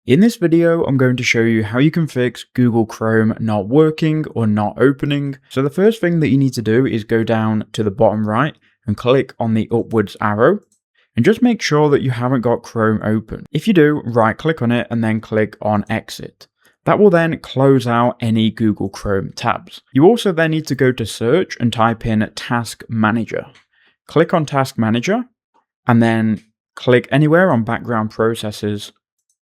In this video, I'm going to show you how you can fix Google Chrome not working or not opening. So the first thing that you need to do is go down to the bottom right and click on the upwards arrow and just make sure that you haven't got Chrome open. If you do, right click on it and then click on exit. That will then close out any Google Chrome tabs. You also then need to go to search and type in Task Manager. Click on Task Manager and then click anywhere on background processes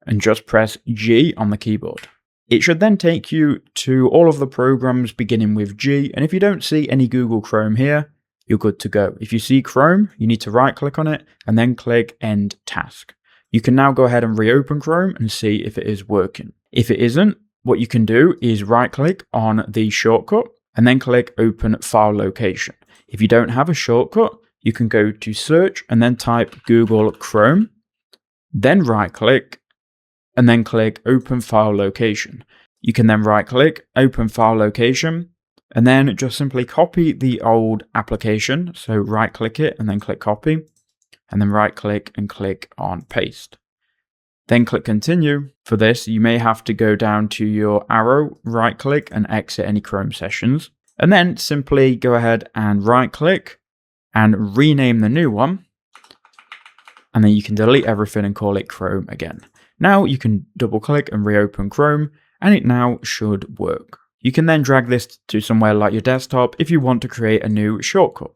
and just press G on the keyboard. It should then take you to all of the programs beginning with G, and if you don't see any Google Chrome here, you're good to go. If you see Chrome, you need to right click on it and then click End Task. You can now go ahead and reopen Chrome and see if it is working. If it isn't, what you can do is right click on the shortcut and then click Open File Location. If you don't have a shortcut, you can go to search and then type Google Chrome, then right click and then click Open File Location. You can then right click, Open File Location, and then just simply copy the old application. So right click it and then click copy, and then right click and click on paste. Then click continue. For this, you may have to go down to your arrow, right click and exit any Chrome sessions, and then simply go ahead and right click and rename the new one. And then you can delete everything and call it Chrome again. Now you can double click and reopen Chrome and it now should work. You can then drag this to somewhere like your desktop if you want to create a new shortcut.